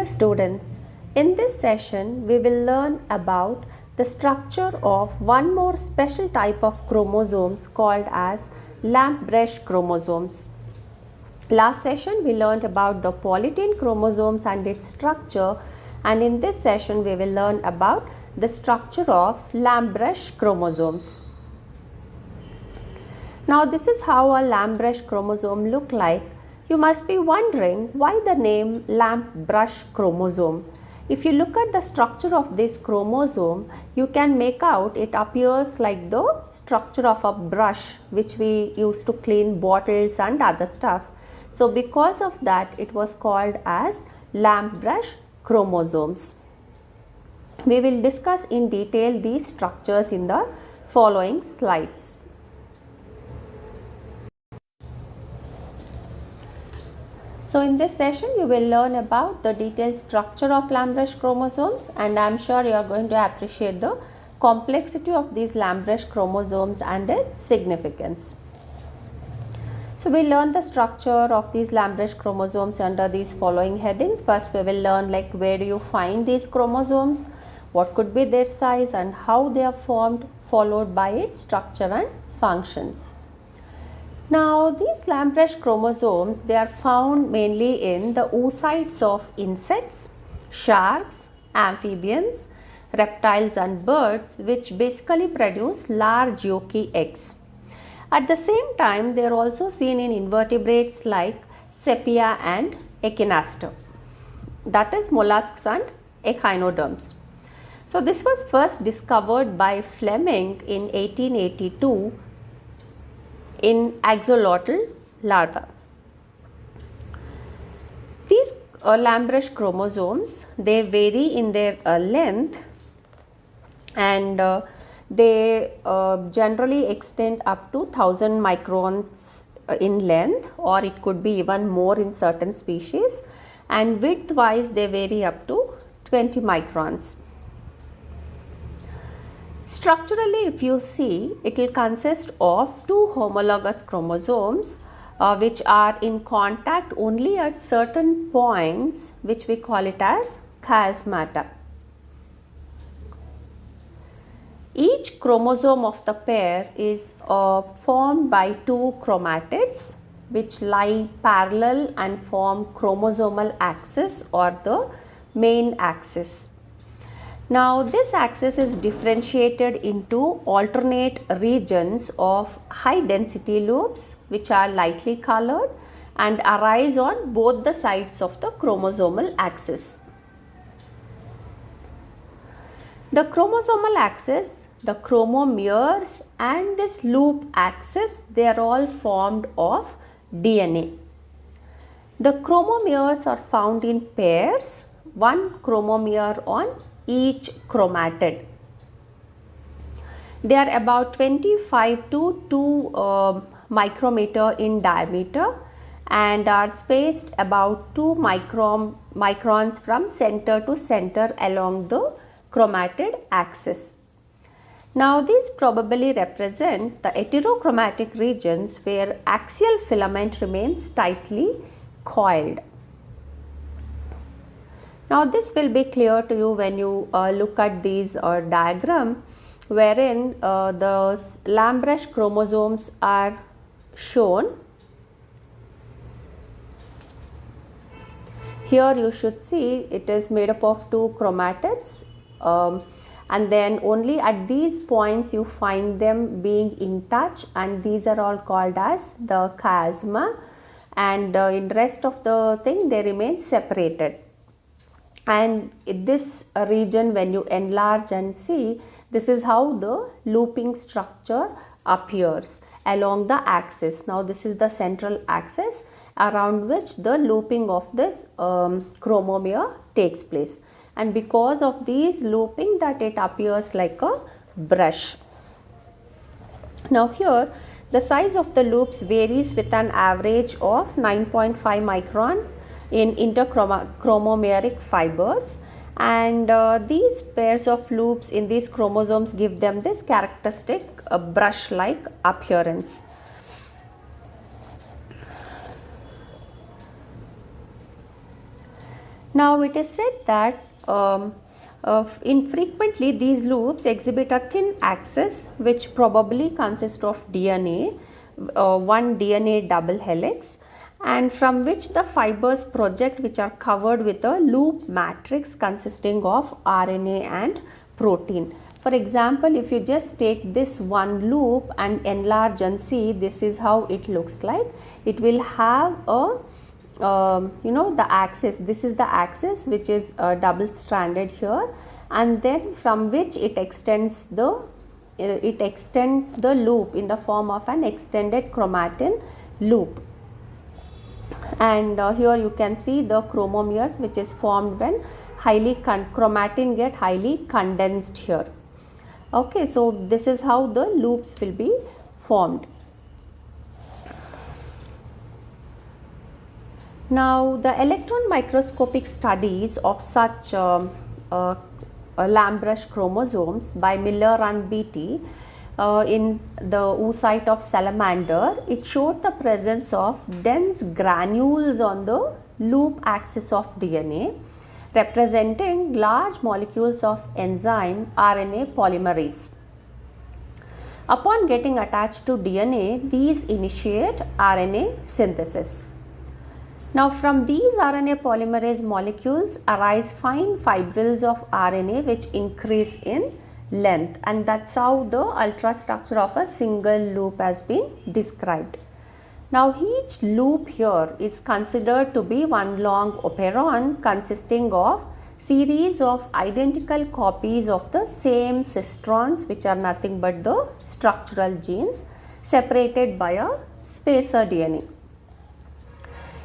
students, in this session we will learn about the structure of one more special type of chromosomes called as lamp brush chromosomes. Last session we learned about the polytene chromosomes and its structure, and in this session we will learn about the structure of lamp brush chromosomes. Now this is how a lamp brush chromosome look like. You must be wondering why the name lamp brush chromosome. If you look at the structure of this chromosome, you can make out it appears like the structure of a brush which we use to clean bottles and other stuff. So because of that it was called as lamp brush chromosomes. We will discuss in detail these structures in the following slides. So in this session you will learn about the detailed structure of lamp brush chromosomes, and I am sure you are going to appreciate the complexity of these lamp brush chromosomes and its significance. So we learn the structure of these lamp brush chromosomes under these following headings. First we will learn like where do you find these chromosomes, what could be their size and how they are formed, followed by its structure and functions. Now these lamp brush chromosomes, they are found mainly in the oocytes of insects, sharks, amphibians, reptiles and birds, which basically produce large yolky eggs. At the same time they are also seen in invertebrates like sepia and echinaster, that is mollusks and echinoderms. So this was first discovered by Fleming in 1882 in axolotl larvae. These lamp brush chromosomes, they vary in their length, and they generally extend up to 1000 microns in length, or it could be even more in certain species, and width wise they vary up to 20 microns. Structurally, if you see, it will consist of two homologous chromosomes which are in contact only at certain points, which we call it as chiasmata. Each chromosome of the pair is formed by two chromatids which lie parallel and form chromosomal axis or the main axis. Now this axis is differentiated into alternate regions of high density loops which are lightly colored and arise on both the sides of the chromosomal axis. The chromosomal axis, the chromomeres and this loop axis, they are all formed of DNA. The chromomeres are found in pairs, one chromomere on each chromatid. They are about 25 to 2 micrometer in diameter and are spaced about 2 microns from center to center along the chromatid axis. Now these probably represent the heterochromatic regions where axial filament remains tightly coiled. Now this will be clear to you when you look at these diagram wherein the lamp brush chromosomes are shown. Here you should see it is made up of two chromatids, and then only at these points you find them being in touch, and these are all called as the chiasma, and in rest of the thing they remain separated. And this region, when you enlarge and see, this is how the looping structure appears along the axis. Now this is the central axis around which the looping of this chromomere takes place, and because of these looping that it appears like a brush. Now here the size of the loops varies with an average of 9.5 micron in interchromomeric fibers, and these pairs of loops in these chromosomes give them this characteristic brush like appearance. Now it is said that infrequently these loops exhibit a thin axis which probably consists of DNA, one DNA double helix, and from which the fibers project, which are covered with a loop matrix consisting of RNA and protein. For example, if you just take this one loop and enlarge and see, this is how it looks like. It will have a the axis, this is the axis which is double stranded here, and then from which it extends the loop in the form of an extended chromatin loop. And here you can see the chromomeres which is formed when chromatin get highly condensed here. Okay, so this is how the loops will be formed. Now the electron microscopic studies of such Lamb-Rush chromosomes by Miller and Beatty in the oocyte of salamander, it showed the presence of dense granules on the loop axis of DNA, representing large molecules of enzyme RNA polymerase. Upon getting attached to DNA, these initiate RNA synthesis. Now from these RNA polymerase molecules arise fine fibrils of RNA which increase in length, and that's how the ultrastructure of a single loop has been described. Now each loop here is considered to be one long operon consisting of series of identical copies of the same cistrons, which are nothing but the structural genes, separated by a spacer DNA.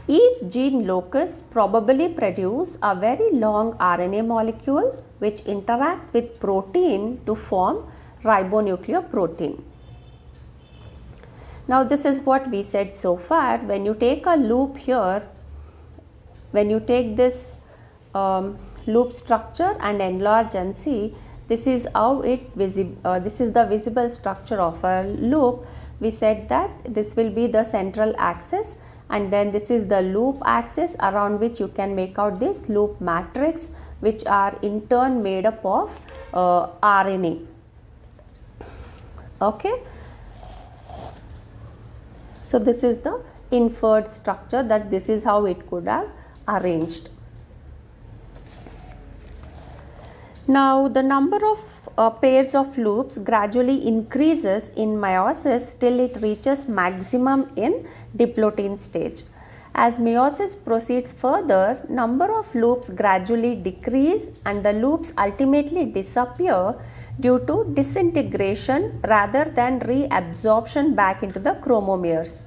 Each gene locus probably produce a very long RNA molecule which interact with protein to form ribonucleoprotein. Now this is what we said so far. When you take a loop here, when you take this loop structure and enlarge and see, this is how this is the visible structure of a loop. We said that this will be the central axis, and then this is the loop axis around which you can make out this loop matrix, which are in turn made up of RNA. Okay. So this is the inferred structure, that this is how it could have arranged. Now the number of pairs of loops gradually increases in meiosis till it reaches maximum in diplotin stage. As meiosis proceeds further, number of loops gradually decrease and the loops ultimately disappear due to disintegration rather than reabsorption back into the chromomeres.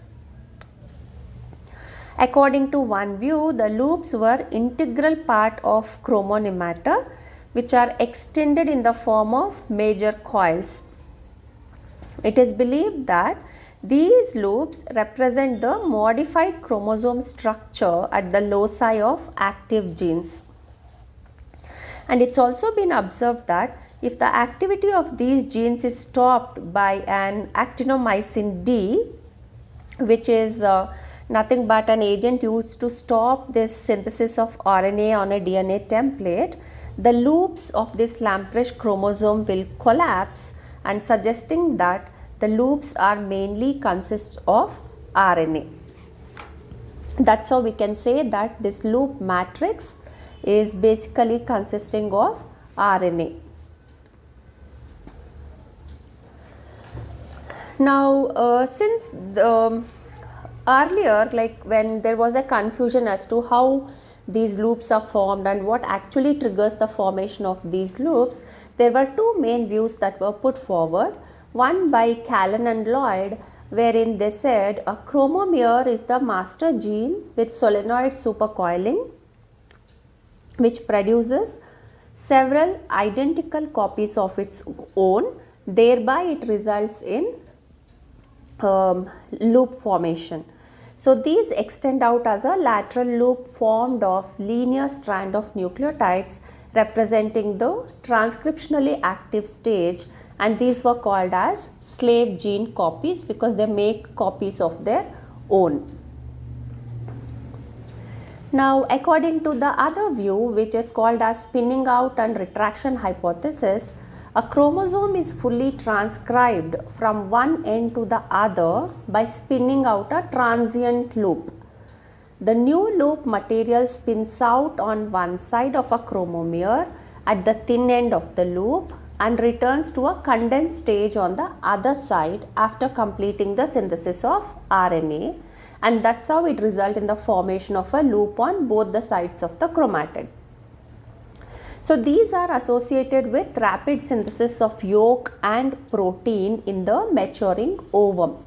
According to one view, the loops were integral part of chromonematta, which are extended in the form of major coils. It is believed that these loops represent the modified chromosome structure at the loci of active genes. And it's also been observed that if the activity of these genes is stopped by an actinomycin D, which is nothing but an agent used to stop this synthesis of RNA on a DNA template, the loops of this Lamb-Rush chromosome will collapse, and suggesting that the loops are mainly consist of RNA. That's how we can say that this loop matrix is basically consisting of RNA. Now since earlier, like when there was a confusion as to how these loops are formed and what actually triggers the formation of these loops, there were two main views that were put forward. One by Callan and Lloyd, wherein they said a chromomere is the master gene with solenoid supercoiling, which produces several identical copies of its own, thereby it results in loop formation. So these extend out as a lateral loop formed of linear strand of nucleotides representing the transcriptionally active stage, and these were called as slave gene copies because they make copies of their own. Now, according to the other view, which is called as spinning out and retraction hypothesis, a chromosome is fully transcribed from one end to the other by spinning out a transient loop. The new loop material spins out on one side of a chromomere at the thin end of the loop and returns to a condensed stage on the other side after completing the synthesis of RNA, and that's how it results in the formation of a loop on both the sides of the chromatid. So these are associated with rapid synthesis of yolk and protein in the maturing ovum,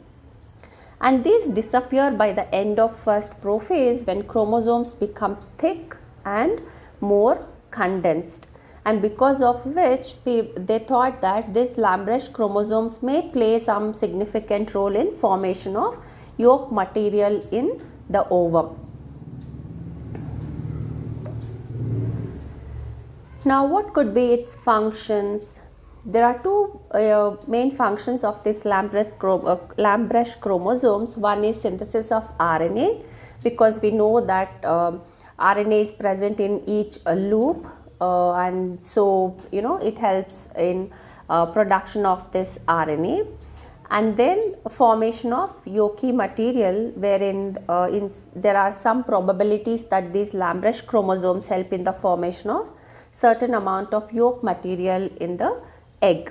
and these disappear by the end of first prophase when chromosomes become thick and more condensed, and because of which they thought that these Lambrecht chromosomes may play some significant role in formation of yolk material in the ovum. Now, what could be its functions? There are two main functions of this Lambrecht chromosomes. One is synthesis of RNA, because we know that RNA is present in each loop, and so it helps in production of this RNA. And then formation of yolky material, wherein there are some probabilities that these Lambrecht chromosomes help in the formation of certain amount of yolk material in the egg.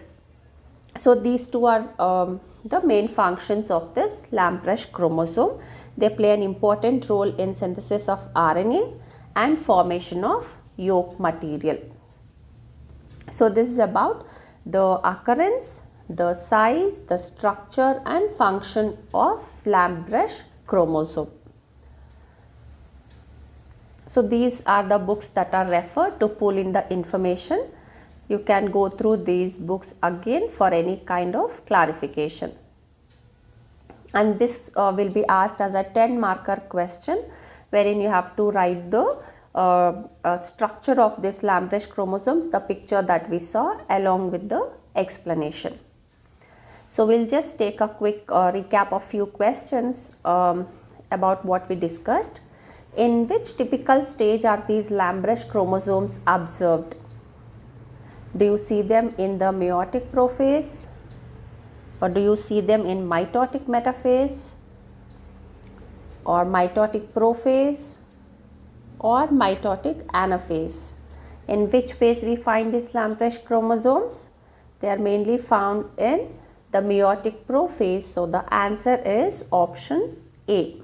So these two are the main functions of this Lambrecht chromosome. They play an important role in synthesis of RNA and formation of yolk material. So this is about the occurrence, the size, the structure and function of Lambrecht chromosome. So these are the books that are referred to pull in the information. You can go through these books again for any kind of clarification. And this will be asked as a 10-marker question, wherein you have to write the structure of this Lambrecht chromosomes, the picture that we saw, along with the explanation. So we'll just take a quick recap of few questions about what we discussed. In which typical stage are these Lambrecht chromosomes observed? Do you see them in the meiotic prophase, or do you see them in mitotic metaphase, or mitotic prophase, or mitotic anaphase? In which phase we find these Lambrecht chromosomes? They are mainly found in the meiotic prophase, so the answer is option A.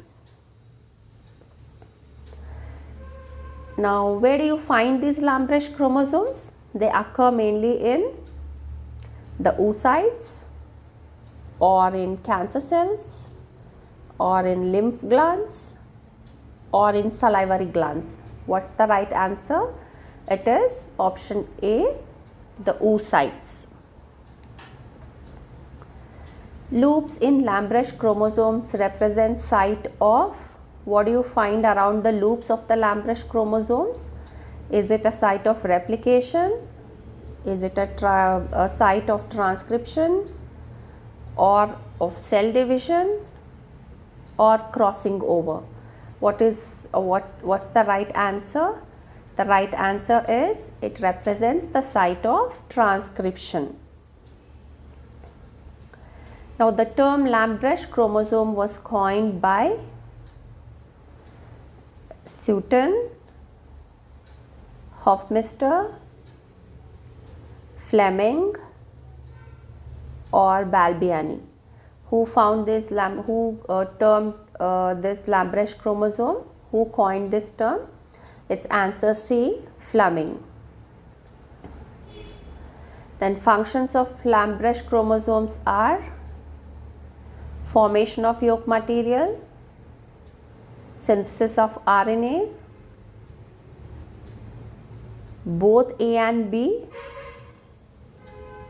Now, where do you find these Lambrecht chromosomes? They occur mainly in the oocytes, or in cancer cells, or in lymph glands, or in salivary glands. What's the right answer? It is option A, the oocytes. Loops in Lambrecht chromosomes represent site of, what do you find around the loops of the Lambrecht chromosomes? Is it a site of replication? Is it a site of transcription, or of cell division, or crossing over? What's the right answer? The right answer is, it represents the site of transcription. Now the term Lambrecht chromosome was coined by Sutton, Hofmeister, Fleming, or Balbiani. Who found this termed this Lambrecht chromosome? Who coined this term? It's answer C, Fleming. Then functions of Lambrecht chromosomes are formation of yolk material, synthesis of RNA, both A and B,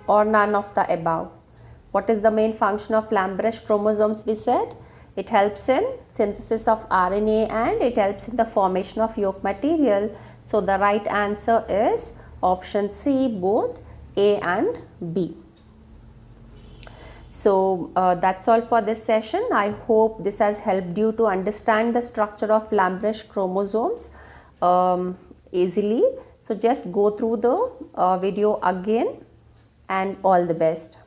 or none of the above. What is the main function of Lambrecht chromosomes? We said it helps in synthesis of RNA and it helps in the formation of yolk material. So the right answer is option C, both A and B. So that's all for this session. I hope this has helped you to understand the structure of Lamb-Rush chromosomes easily. So just go through the video again, and all the best.